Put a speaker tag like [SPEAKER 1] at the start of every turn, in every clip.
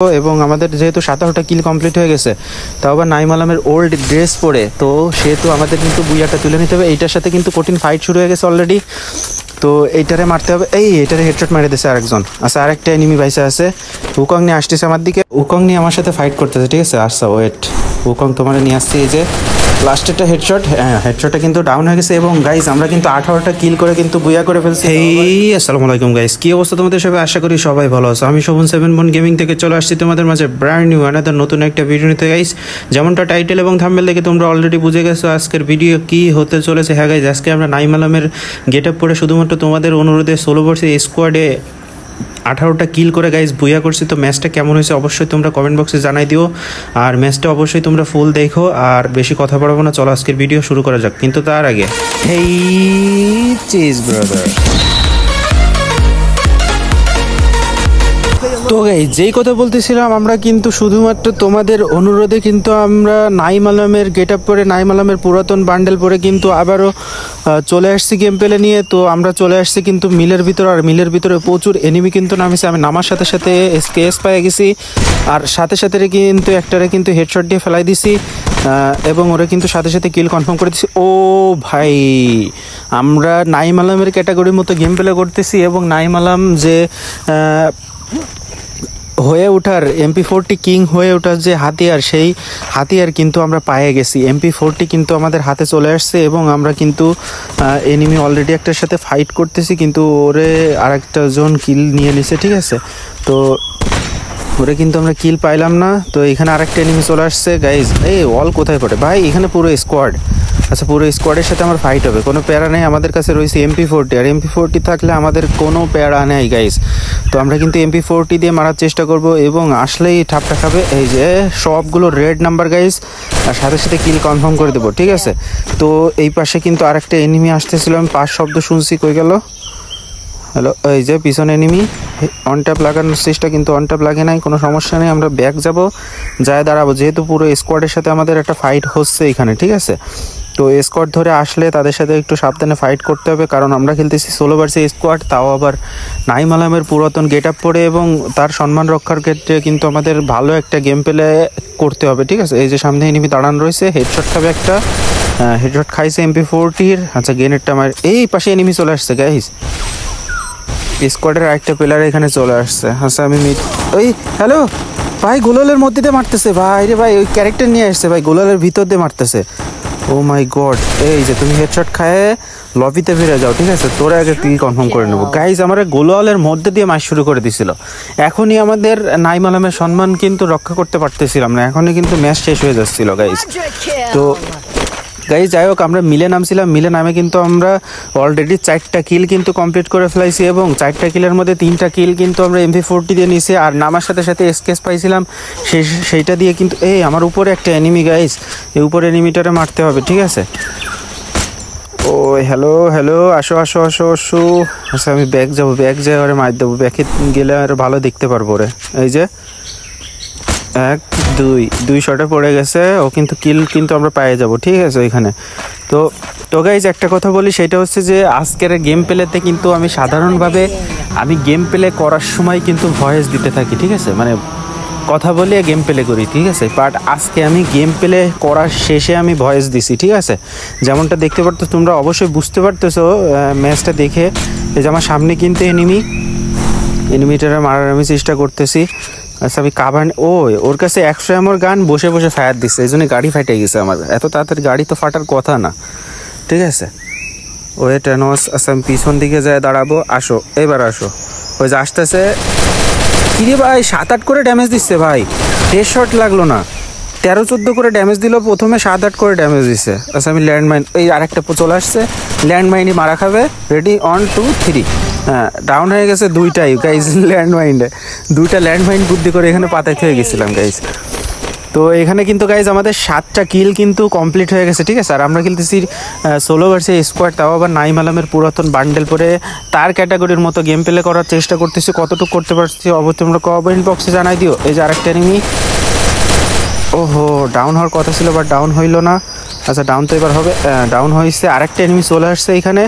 [SPEAKER 1] এবং আমাদের যেহেতু 17টা কিল কমপ্লিট হয়ে গেছে, তাও আবার নাইম আলমের ওল্ড ড্রেস পরে, তো সেহেতু আমাদের কিন্তু বুইয়াটা তুলে নিতে হবে। এইটার সাথে কিন্তু কঠিন ফাইট শুরু হয়ে গেছে অলরেডি, তো এইটারে মারতে হবে। এইটারে হেডশট মেরে দিয়েছে আরেকজন। আচ্ছা, আরেকটা এনিমি ভাইসা আছে, উকং নিয়ে আসতেছে আমার দিকে। উকং নিয়ে আমার সাথে ফাইট করতেছে, ঠিক আছে। আচ্ছা ওয়েট, উকং তোমার নিয়ে আসছে। এই যে লাস্টেরটা হেডশট, হ্যাঁ হেডশটটা কিন্তু ডাউন হয়ে গেছে। এবং গাইজ আমরা কিন্তু 18টা কিল করে কিন্তু বুইয়া করে ফেলছি। আসসালামু আলাইকুম গাইজ, কি অবস্থা তোমাদের সবাই? আশা করি সবাই ভালো আছো। আমি শোভন 7 বন গেমিং থেকে চলে আসছি তোমাদের মাঝে ব্র্যান্ড নিউ আনাদার নতুন একটা ভিডিও নিতে গাইজ। যেমনটা টাইটেল এবং থাম্বনেল দেখে তোমরা অলরেডি বুঝে গেছো আজকের ভিডিও কি হতে চলেছে। হ্যাঁ গাইজ, আজকে আমরা নাইম আলমের গেট আপ পরে শুধুমাত্র তোমাদের অনুরোধে সোলো ভার্সেস স্কোয়াডে 18টা কিল করে গাইজ বুইয়া করছি। তো ম্যাচটা কেমন হয়েছে অবশ্যই তোমরা কমেন্ট বক্সে জানাই দিও, আর ম্যাচটা অবশ্যই তোমরা ফুল দেখো। আর বেশি কথা বলবো না, চলো আজকের ভিডিও শুরু করা যাক। কিন্তু তার আগে হেই চিজ ব্রাদার, তো গাইজ যেই কথা বলতেছিলাম, আমরা কিন্তু শুধুমাত্র তোমাদের অনুরোধে কিন্তু আমরা নাইম আলমের গেট আপ পরে, নাইম আলমের পুরাতন বান্ডেল পরে কিন্তু আবারও চলে আসছি গেম প্লে নিয়ে। তো আমরা চলে আসছি কিন্তু মিলের ভিতরে, আর মিলের ভিতরে প্রচুর এনিমি কিন্তু নামেছে। আমি নামার সাথে সাথে স্কেস পেয়ে গেছি, আর সাথে সাথে কিন্তু একটারে কিন্তু হেডশট দিয়ে ফেলাই দিছি, এবং ওরা কিন্তু সাথে সাথে কিল কনফার্ম করে দিছি। ও ভাই, আমরা নাইম আলমের ক্যাটাগরির মতো গেম প্লে করতেছি, এবং নাইম আলম যে হয়ে ওঠার MP40 কিং হয়ে ওঠার যে হাতিয়ার, সেই হাতিয়ার কিন্তু আমরা পেয়ে গেছি। MP40 কিন্তু আমাদের হাতে চলে আসছে, এবং আমরা কিন্তু এনিমি অলরেডি একটার সাথে ফাইট করতেছি, কিন্তু ওরে আরেকটা জন কিল নিয়ে নিছে, ঠিক আছে। তো ওরে কিন্তু আমরা কিল পাইলাম না। তো এখানে আরেকটা এনিমি চলে আসছে গাইজ। এই ওয়াল কোথায় পড়ে ভাই? এখানে পুরো স্কোয়াড। আচ্ছা, পুরো স্কোয়াডের সাথে আমার ফাইট হবে, কোনো প্যারা নেই। আমাদের কাছে রয়েছে MP40, আর MP40 থাকলে আমাদের কোনো প্যারা নেই গাইজ। তো আমরা কিন্তু MP40 দিয়ে মারার চেষ্টা করব, এবং আসলেই ঠাপটা খাবে। এই যে সবগুলো রেড নাম্বার গাইজ, আর সাথে সাথে কিল কনফার্ম করে দেবো, ঠিক আছে। তো এই পাশে কিন্তু আরেকটা এনিমি আসতেছিল, আমি পাঁচ শব্দ শুনছি, কই গেল? হ্যালো, এই যে পিছনে এনিমি। অন ট্যাপ লাগানোর চেষ্টা, কিন্তু অন ট্যাপ লাগে নাই, কোনো সমস্যা নেই। আমরা ব্যাক যাব, যায় দাঁড়াবো, যেহেতু পুরো স্কোয়াডের সাথে আমাদের একটা ফাইট হচ্ছে এখানে, ঠিক আছে। তো স্কোয়াড ধরে আসলে তাদের সাথে একটু সাবধানে ফাইট করতে হবে, কারণ আমরা খেলতেছি সোলো ভার্সেস স্কোয়াড, তাও আবার নাইম আলমের পুরাতন গেট আপ পরে, এবং তার সম্মান রক্ষার ক্ষেত্রে কিন্তু আমাদের ভালো একটা গেম প্লে করতে হবে, ঠিক আছে। এই যে সামনে এনিমি দাঁড়ানো রয়েছে, হেডশট খাবে একটা, হেডশট খাইছে MP40-র। আচ্ছা, গ্রেনেডটা আমার এই পাশে এনিমি চলে আসছে গাইস, স্কোয়াডের আরেকটা প্লেয়ার এখানে চলে আসছে। আচ্ছা, আমি ওই হ্যালো ভাই, গোলালের মধ্যে দিয়ে মারতেছে ভাই রে ভাই, ওই ক্যারেক্টার নিয়ে আসছে ভাই, গোলালের ভিতর দিয়ে মারতেছে। ও মাই গড, এই যে তুমি হেডশট খায় লবিতে ফিরে যাও, ঠিক আছে। তোরা আগে কিল কনফার্ম করে নেবো গাইজ। আমার গোলালের মধ্যে দিয়ে মার শুরু করে দিছিল, এখনই আমাদের নাইম আলমের সম্মান কিন্তু রক্ষা করতে পারতেছিলাম না, এখনই কিন্তু ম্যাচ শেষ হয়ে যাচ্ছিল গাইজ। তো গাইজ যাই হোক, আমরা মিলে নামছিলাম, মিলে নামে কিন্তু আমরা অলরেডি 4টা কিল কিন্তু কমপ্লিট করে ফেলাইছি, এবং 4টা কিলের মধ্যে 3টা কিল কিন্তু আমরা MP40 দিয়ে নিয়েছি, আর নামার সাথে সাথে স্কেচ পাইছিলাম, সেইটা দিয়ে কিন্তু এই আমার উপরে একটা এনিমি গাইজ, এই উপরে এনিমিটারে মারতে হবে, ঠিক আছে। ও হ্যালো হ্যালো, আসো আসো আসো আসো। আচ্ছা, আমি ব্যাক যাবো, ব্যাক যাই ওরে মার দেবো, ব্যাকে গেলে আর ভালো দেখতে পারবো ওরে। এই যে 1 2 শটে পড়ে গেছে ও, কিন্তু কিল কিন্তু আমরা পেয়ে যাব, ঠিক আছে ওইখানে। তো গাইজ একটা কথা বলি, সেটা হচ্ছে যে আজকের গেম প্লেতে কিন্তু আমি সাধারণভাবে আমি গেম প্লে করার সময় কিন্তু ভয়েস দিতে থাকি, ঠিক আছে, মানে কথা বলে গেম প্লে করি, ঠিক আছে। বাট আজকে আমি গেম প্লে করার শেষে আমি ভয়েস দিছি, ঠিক আছে। যেমনটা দেখতে পারতো তোমরা, অবশ্যই বুঝতে পারতেছো ম্যাচটা দেখে। এই যে আমার সামনে কিন্তু এনিমিটারে মারার আমি চেষ্টা করতেছি। আচ্ছা, আমি কাভার, ওর কাছে 100 এমর গান, বসে বসে ফায়ার দিচ্ছে, এই জন্য গাড়ি ফাটে গেছে আমার। এত তাড়াতাড়ি গাড়ি তো ফাটার কথা না, ঠিক আছে। ওয়েট টেনস। আচ্ছা, আমি পিছন দিকে যায় দাঁড়াবো, আসো এবার আসো। ওই যে আসতেছে, কিরে ভাই 7-8 করে ড্যামেজ দিচ্ছে ভাই, হেডশট লাগলো না, 13-14 করে ড্যামেজ দিল, প্রথমে 7-8 করে ড্যামেজ দিচ্ছে। আচ্ছা, আমি ল্যান্ডমাইন, এই আরেকটা চলে আসছে, ল্যান্ডমাইনই মারা খাবে। রেডি, 1 2 3। হ্যাঁ, ডাউন হয়ে গেছে 2টাই গাইজ, ল্যান্ডমাইনে 2টা ল্যান্ডমাইন বুদ্ধি করে এখানে পাতাইতে হয়ে গেছিলাম গাইজ। তো এখানে কিন্তু গাইজ আমাদের 7টা কিল কিন্তু কমপ্লিট হয়ে গেছে, ঠিক আছে। আর আমরা খেলতেছি সোলো ভার্সেস স্কোয়াড, তাও আবার নাইম আলমের পুরাতন বান্ডেল পরে তার ক্যাটাগরির মতো গেম প্লে করার চেষ্টা করতেছি। কতটুকু করতে পারছি অবশ্যই তোমরা কমেন্ট বক্সে জানাই দিও। এই যে আরেকটা এনিমি, ওহো ডাউন হওয়ার কথা ছিল, বাট ডাউন হইলো না। আচ্ছা, ডাউন তো এবার হবে, ডাউন হয়েছে। আরেকটা এনিমি চলে আসছে এখানে,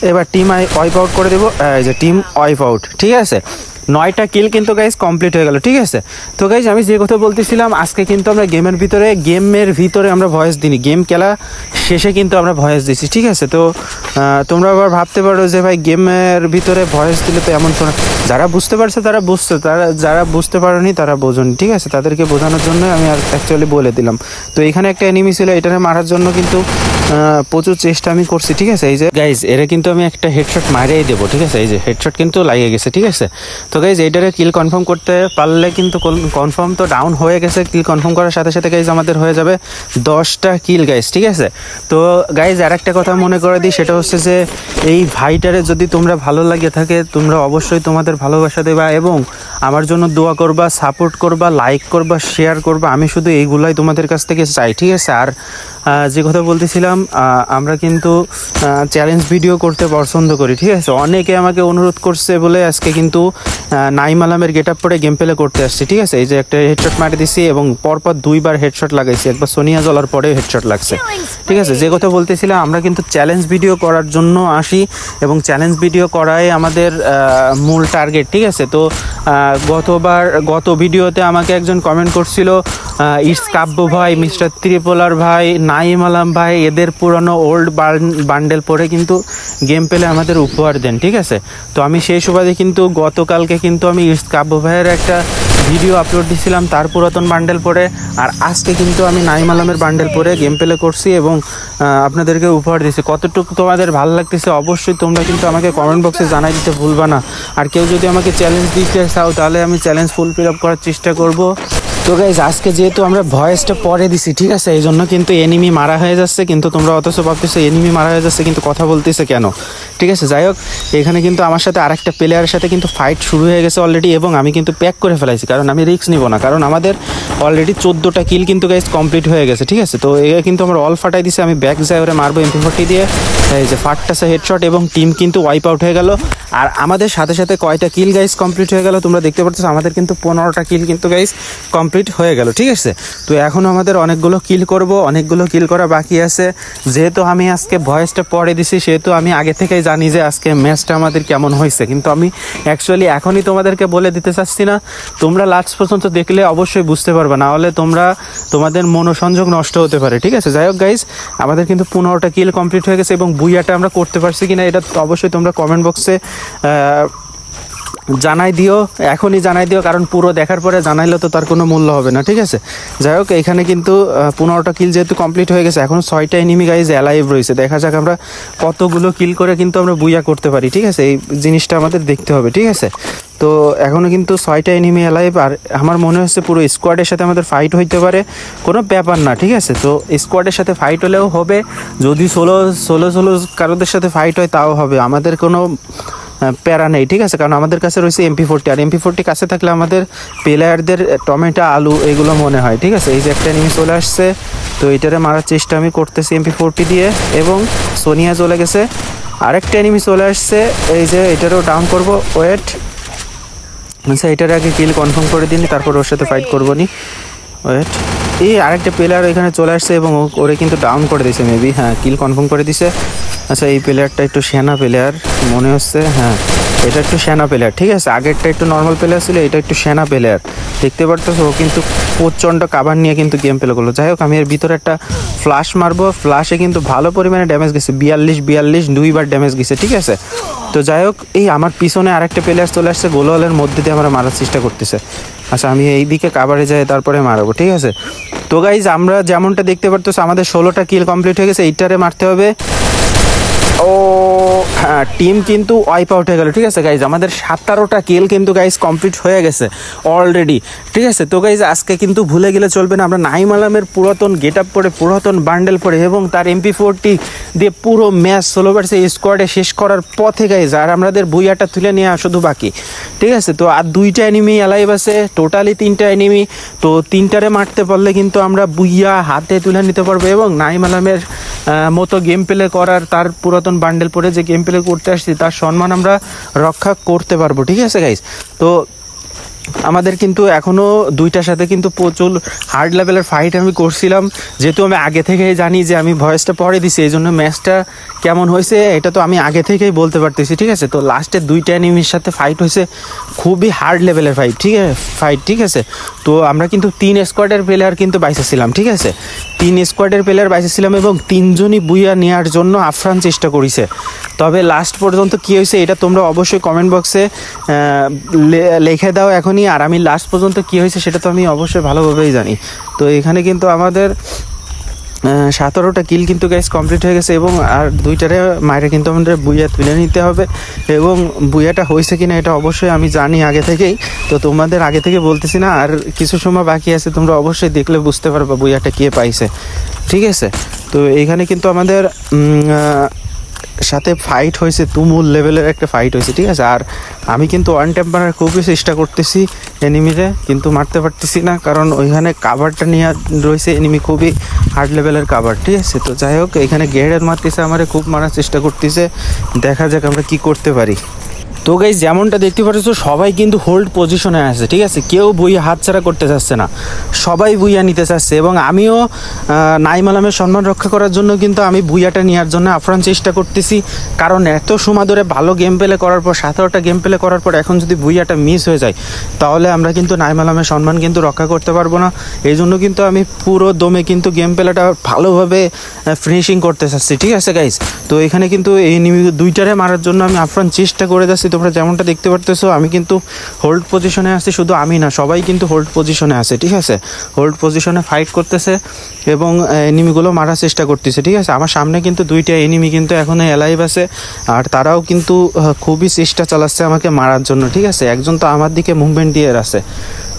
[SPEAKER 1] এবার টিম ওয়াইপ আউট করে দেবো। এই যে টিম ওয়াইপ আউট, ঠিক আছে। 9টা কিল কিন্তু গাইজ কমপ্লিট হয়ে গেল, ঠিক আছে। তো গাইজ আমি যে কথা বলতেছিলাম, আজকে কিন্তু আমরা গেমের ভিতরে আমরা ভয়েস দিই, গেম খেলা শেষে কিন্তু আমরা ভয়েস দিচ্ছি, ঠিক আছে। তো তোমরা আবার ভাবতে পারো যে ভাই গেমের ভিতরে ভয়েস দিলে তো এমন শোনা, যারা বুঝতে পারছে তারা বুঝছে, যারা বুঝতে পারেনি তারা বোঝেনি, ঠিক আছে। তাদেরকে বোঝানোর জন্য আমি আর অ্যাকচুয়ালি বলে দিলাম। তো এখানে একটা এনিমি ছিল, এটারে মারার জন্য কিন্তু প্রচুর চেষ্টা আমি করছি, ঠিক আছে। এই যে গাইজ এরা কিন্তু আমি একটা হেডশট মারিয়ে দেবো, ঠিক আছে। এই যে হেডশট কিন্তু লাগিয়ে গেছে, ঠিক আছে। তো গাইজ এইটারে কিল কনফার্ম করতে পারলে কিন্তু কনফার্ম তো ডাউন হয়ে গেছে, কিল কনফার্ম করার সাথে সাথে গাইজ আমাদের হয়ে যাবে 10টা কিল গাইজ, ঠিক আছে। তো গাইজ আর একটা কথা মনে করে দিই, সেটা হচ্ছে যে এই ভাইটারে যদি তোমরা ভালো লাগে থাকে, তোমরা অবশ্যই তোমাদের ভালোবাসা দেবা এবং আমার জন্য দোয়া করবা, সাপোর্ট করবা, লাইক করবা, শেয়ার করবা। আমি শুধু এইগুলাই তোমাদের কাছ থেকে চাই, ঠিক আছে। আর যে কথা বলতেছিলাম, আমরা কিন্তু চ্যালেঞ্জ ভিডিও করতে পছন্দ করি, ঠিক আছে। অনেকে আমাকে অনুরোধ করছে বলে আজকে কিন্তু নাইম আলমের গেট আপ পরে গেম প্লে করতে আসছি, ঠিক আছে। এই যে একটা হেডশট মারি দিছি এবং পরপর 2বার হেডশট লাগাইছি, একবার সোনিয়া জলার পরে হেডশট লাগছে, ঠিক আছে। যে কথা বলতেছিলাম, আমরা কিন্তু চ্যালেঞ্জ ভিডিও করার জন্য আসি এবং চ্যালেঞ্জ ভিডিও করাই আমাদের মূল টার্গেট, ঠিক আছে। তো গত ভিডিওতে আমাকে একজন কমেন্ট করছিল, ইটস কাব্য ভাই, মিস্টার ত্রিপোলার ভাই, নাইম আলম ভাই, এদের পুরানো ওল্ড বান্ডেল পরে কিন্তু গেম পেলে আমাদের উপহার দেন, ঠিক আছে। তো আমি সেই সুবাদে কিন্তু গতকালকে কিন্তু আমি ইটস কাব্য ভাইয়ের একটা ভিডিও আপলোড দিয়েছিলাম তার পুরাতন বান্ডেল পরে, আর আজকে কিন্তু আমি নাইম আলমের বান্ডেল পরে গেম প্লে করছি এবং আপনাদেরকে উপহার দিয়েছি। কতটুকু তোমাদের ভালো লাগতেছে অবশ্যই তোমরা কিন্তু আমাকে কমেন্ট বক্সে জানাই দিতে ভুলবা না। আর কেউ যদি আমাকে চ্যালেঞ্জ দিতে চাও তাহলে আমি চ্যালেঞ্জ ফুলফিল আপ করার চেষ্টা করব। তো গাইজ আজকে যেহেতু আমরা ভয়েসটা পরে দিছি, ঠিক আছে, এই জন্য কিন্তু এনিমি মারা হয়ে যাচ্ছে, কিন্তু তোমরা অথচ ভাবতেছো এনিমি মারা হয়ে যাচ্ছে কিন্তু কথা বলতেছে কেন, ঠিক আছে। যাই হোক, এখানে কিন্তু আমার সাথে আরেকটা প্লেয়ারের সাথে কিন্তু ফাইট শুরু হয়ে গেছে অলরেডি এবং আমি কিন্তু প্যাক করে ফেলাইছি, কারণ আমি রিস্ক নিব না, কারণ আমাদের অলরেডি 14টা কিল কিন্তু গাইজ কমপ্লিট হয়ে গেছে, ঠিক আছে। তো এ কিন্তু আমরা অল ফাটাই দিছি, আমি ব্যাক যাই ওরে মারবো MP40 দিয়ে, এই যে ফাটটাছে হেডশট এবং টিম কিন্তু ওয়াইপ আউট হয়ে গেল। আর আমাদের সাথে সাথে কয়টা কিল গাইজ কমপ্লিট হয়ে গেল তোমরা দেখতে পাচ্ছ, আমাদের কিন্তু 15টা কিল কিন্তু গাইজ কমপ্লিট হয়ে গেল, ঠিক আছে। তো এখন আমাদের অনেকগুলো কিল করা বাকি আছে। যেহেতু আমি আজকে ভয়েসটা পরে দিছি, সেহেতু আমি আগে থেকেই জানি যে আজকে ম্যাচটা আমাদের কেমন হয়েছে, কিন্তু আমি অ্যাকচুয়ালি এখনই তোমাদেরকে বলে দিতে চাচ্ছি না। তোমরা লাস্ট পর্যন্ত দেখলে অবশ্যই বুঝতে পারবে, না হলে তোমাদের মনোসংযোগ নষ্ট হতে পারে, ঠিক আছে। যাই হোক গাইজ, আমাদের কিন্তু 15টা কিল কমপ্লিট হয়ে গেছে এবং বুইয়াটা আমরা করতে পারছি কিনা এটা অবশ্যই তোমরা কমেন্ট বক্সে জানাই দিও, এখনই জানাই দিও, কারণ পুরো দেখার পরে জানাইলে তো তার কোনো মূল্য হবে না, ঠিক আছে। যাই হোক, এখানে কিন্তু 15টা কিল যেহেতু কমপ্লিট হয়ে গেছে, এখন 6টা এনিমি গাইজ অ্যালাইভ রয়েছে। দেখা যাক আমরা কতগুলো কিল করে কিন্তু আমরা বুইয়া করতে পারি, ঠিক আছে। এই জিনিসটা আমাদের দেখতে হবে, ঠিক আছে। তো এখনও কিন্তু 6টা এনিমি অ্যালাইভ, আর আমার মনে হচ্ছে পুরো স্কোয়াডের সাথে আমাদের ফাইট হইতে পারে, কোনো ব্যাপার না, ঠিক আছে। তো স্কোয়াডের সাথে ফাইট হলেও হবে, যদি ষোলো কারোদের সাথে ফাইট হয় তাও হবে, আমাদের কোনো প্যারা নেই, ঠিক আছে। কারণ আমাদের কাছে রয়েছে MP40, আর MP40 কাছে থাকলে আমাদের প্লেয়ারদের টমেটো আলু এগুলো মনে হয়, ঠিক আছে। এই যে একটা এনিমি চলে আসছে, তো এইটারে মারার চেষ্টা আমি করতেছি MP40 দিয়ে এবং সোনিয়া চলে গেছে, আরেকটা এনিমি চলে আসছে, এই যে এটারও ডাউন করব, ওয়েট, আচ্ছা এটারে আগে কিল কনফার্ম করে দিন, তারপর ওর সাথে ফাইট করবো নি, ওয়েট। এই আরেকটা প্লেয়ার এখানে চলে আসছে এবং ওরে কিন্তু ডাউন করে দিয়েছে মেবি, হ্যাঁ কিল কনফার্ম করে দিছে। আচ্ছা এই প্লেয়ারটা একটু সেনা প্লেয়ার মনে হচ্ছে, হ্যাঁ এটা একটু সেনা প্লেয়ার, ঠিক আছে। আগেরটা একটু নর্মাল প্লেয়ার ছিল, এটা একটু সেনা প্লেয়ার, দেখতে পারতেছো। ও কিন্তু প্রচণ্ড কাভার নিয়ে কিন্তু গেম প্লে করলো। যাই হোক, আমি এর ভিতরে একটা ফ্লাশ মারবো, ফ্লাশে কিন্তু ভালো পরিমাণে ড্যামেজ গেছে, 42 2বার ড্যামেজ গেছে, ঠিক আছে। তো যাই হোক, এই আমার পিছনে আরেকটা প্লেয়ার চলে আসছে, গোলওয়ালের মধ্যে দিয়ে আমরা মারার চেষ্টা করতেছে। আচ্ছা আমি এই দিকে কাভারে যাই, তারপরে মারবো, ঠিক আছে। তো গাইজ আমরা যেমনটা দেখতে পারতেছো আমাদের 16টা কিল কমপ্লিট হয়ে গেছে, এইটারে মারতে হবে। ও হ্যাঁ, টিম কিন্তু ওয়াইপ আউট হয়ে গেল, ঠিক আছে গাইজ। আমাদের 17টা কিল কিন্তু গাইজ কমপ্লিট হয়ে গেছে অলরেডি, ঠিক আছে। তো গাইজ আজকে কিন্তু ভুলে গেলে চলবে না, আমরা নাইম আলমের পুরাতন গেট আপ পরে, পুরাতন বান্ডেল পরে এবং তার MP40 দিয়ে পুরো ম্যাচ 16 ভার্সেস স্কোয়াডে শেষ করার পথে গাইজ, আর আমাদের বুইয়াটা তুলে নেওয়া শুধু বাকি, ঠিক আছে। তো আর 2টা এনিমি অ্যালাইভ আছে, টোটালি 3টা এনিমি। তো 3টারে মারতে পারলে কিন্তু আমরা বুইয়া হাতে তুলে নিতে পারবো এবং নাইম আলমের মতো গেম প্লে করার, তার পুরাতন বান্ডেল পরে যে গেম প্লে করতে আসছি তার সম্মান আমরা রক্ষা করতে পারবো, ঠিক আছে গাইজ। তো আমাদের কিন্তু এখনও দুইটার সাথে কিন্তু প্রচুর হার্ড লেভেলের ফাইট আমি করছিলাম, যেহেতু আমি আগে থেকেই জানি যে আমি ভয়েসটা পরে দিছি, এই জন্য ম্যাচটা কেমন হয়েছে এটা তো আমি আগে থেকেই বলতে পারতেছি, ঠিক আছে। তো লাস্টে দুইটা এনিমির সাথে ফাইট হয়েছে, খুবই হার্ড লেভেলের ফাইট, ঠিক আছে। তো আমরা কিন্তু 3 স্কোয়াডের প্লেয়ার কিন্তু বাইসেছিলাম, ঠিক আছে। 3 স্কোয়াডের প্লেয়ার বাইসেছিলাম এবং 3জনই বুইয়া নেওয়ার জন্য আফরান চেষ্টা করেছে। তবে লাস্ট পর্যন্ত কী হয়েছে এটা তোমরা অবশ্যই কমেন্ট বক্সে লিখে দাও এখনই। আর আমি লাস্ট পর্যন্ত কী হয়েছে সেটা তো আমি অবশ্যই ভালোভাবেই জানি। তো এখানে কিন্তু আমাদের 17টা কিল কিন্তু গাইস কমপ্লিট হয়ে গেছে এবং আর দুইটারে মাইরে কিন্তু আমাদের বুইয়া তুলে নিতে হবে। এবং বুইয়াটা হয়েছে কিনা এটা অবশ্যই আমি জানি আগে থেকেই, তো তোমাদের আগে থেকে বলতেছি না। আর কিছু সময় বাকি আছে, তোমরা অবশ্যই দেখলে বুঝতে পারবা বুইয়াটা কে পাইছে, ঠিক আছে। তো এইখানে কিন্তু আমাদের সাথে ফাইট হয়েছে, তুমুল লেভেলের একটা ফাইট হয়েছে, ঠিক আছে। আর আমি কিন্তু ওয়ান ট্যাপ মারার খুবই চেষ্টা করতেছি এনিমিরে, কিন্তু মারতে পারতেছি না, কারণ ওইখানে কাভারটা নিয়ে রয়েছে এনিমি, খুবই হার্ড লেভেলের কাভার, ঠিক আছে। তো যাই হোক, এখানে গেড়ের মারতেছে, আমারে খুব মারার চেষ্টা করতেছে, দেখা যাক আমরা কি করতে পারি। তো গাইস যেমনটা দেখতে পাচ্ছ সবাই কিন্তু হোল্ড পজিশনে আছে, ঠিক আছে। কেউ বুইয়া হাতছাড়া করতে চাচ্ছে না, সবাই বুইয়া নিতে চাচ্ছে। এবং আমিও নাইম আলমের সম্মান রক্ষা করার জন্য কিন্তু আমি বুইয়াটা নেওয়ার জন্য আপ্রাণ চেষ্টা করতেছি, কারণ এত সময় ধরে ভালো গেম প্লে করার পর 17টা গেম প্লে করার পর এখন যদি বুইয়াটা মিস হয়ে যায় তাহলে আমরা কিন্তু নাইম আলমের সম্মান কিন্তু রক্ষা করতে পারবো না। এই জন্য কিন্তু আমি পুরো দমে কিন্তু গেম প্লেটা ভালোভাবে ফিনিশিং করতে চাচ্ছি, ঠিক আছে গাইস। তো এখানে কিন্তু এই দুইটারে মারার জন্য আমি আপ্রাণ চেষ্টা করে যাচ্ছি। তোমরা যেমনটা দেখতে পারতেছো আমি কিন্তু হোল্ড পজিশনে আছি, শুধু আমি না সবাই কিন্তু হোল্ড পজিশনে আছে, ঠিক আছে। হোল্ড পজিশনে ফাইট করতেছে এবং এনিমিগুলো মারার চেষ্টা করতেছে, ঠিক আছে। আমার সামনে কিন্তু দুইটা এনিমি কিন্তু এখনো অ্যালাইভ আছে, আর তারাও কিন্তু খুবই চেষ্টা চালাচ্ছে আমাকে মারার জন্য, ঠিক আছে। একজন তো আমার দিকে মুভমেন্ট দিয়ে আছে।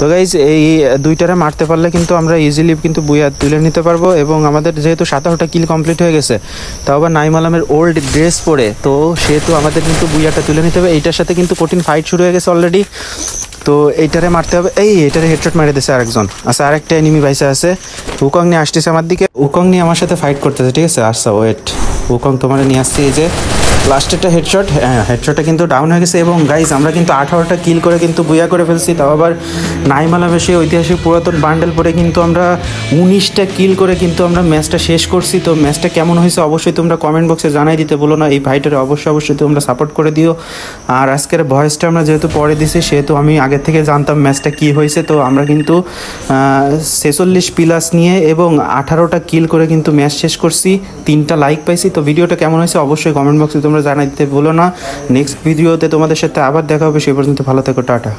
[SPEAKER 1] তো গাইজ এই দুইটারে মারতে পারলে কিন্তু আমরা ইজিলি কিন্তু বুইয়া তুলে নিতে পারবো। এবং আমাদের যেহেতু 17টা কিল কমপ্লিট হয়ে গেছে, তাও আবার নাইম আলমের ওল্ড ড্রেস পরে, তো সেহেতু আমাদের কিন্তু বুইয়াটা তুলে নিতে হবে। এইটার সাথে কিন্তু কঠিন ফাইট শুরু হয়ে গেছে অলরেডি। তো এইটারে মারতে হবে, এইটারে হেডশট মেরে দিয়েছে আরেকজন। আচ্ছা, আরেকটা এনিমি বাইসে আছে, উকং নিয়ে আসতেছে আমার দিকে, উকং নিয়ে আমার সাথে ফাইট করতেছে, ঠিক আছে। আচ্ছা ওয়েট, উকং তোমার নিয়ে আসছে, এই যে লাস্টেরটা হেডশট, হ্যাঁ হেডশটটা কিন্তু ডাউন হয়ে গেছে। এবং গাইজ আমরা কিন্তু 18টা কিল করে কিন্তু বুইয়া করে ফেলছি, তাও আবার নাইম আলমের সেই ঐতিহাসিক পুরাতন বান্ডেল পরে কিন্তু আমরা 19টা কিল করে কিন্তু আমরা ম্যাচটা শেষ করছি। তো ম্যাচটা কেমন হয়েছে অবশ্যই তোমরা কমেন্ট বক্সে জানাই দিতে বলো না, এই ভাইটারে অবশ্যই তোমরা সাপোর্ট করে দিও। আর আজকের ভয়েসটা আমরা যেহেতু পরে দিছি সেহেতু আমি আগে থেকে জানতাম ম্যাচটা কী হয়েছে। তো আমরা কিন্তু 46 প্লাস নিয়ে এবং 18টা কিল করে কিন্তু ম্যাচ শেষ করছি, 3টা লাইক পাইছি। তো ভিডিওটা কেমন হয়েছে অবশ্যই কমেন্ট বক্সে তোমরা জানাই দিতে বলো না। নেক্সট ভিডিওতে তোমাদের সাথে আবার দেখা হবে, সেই পর্যন্ত ভালো থেকো, টাটা।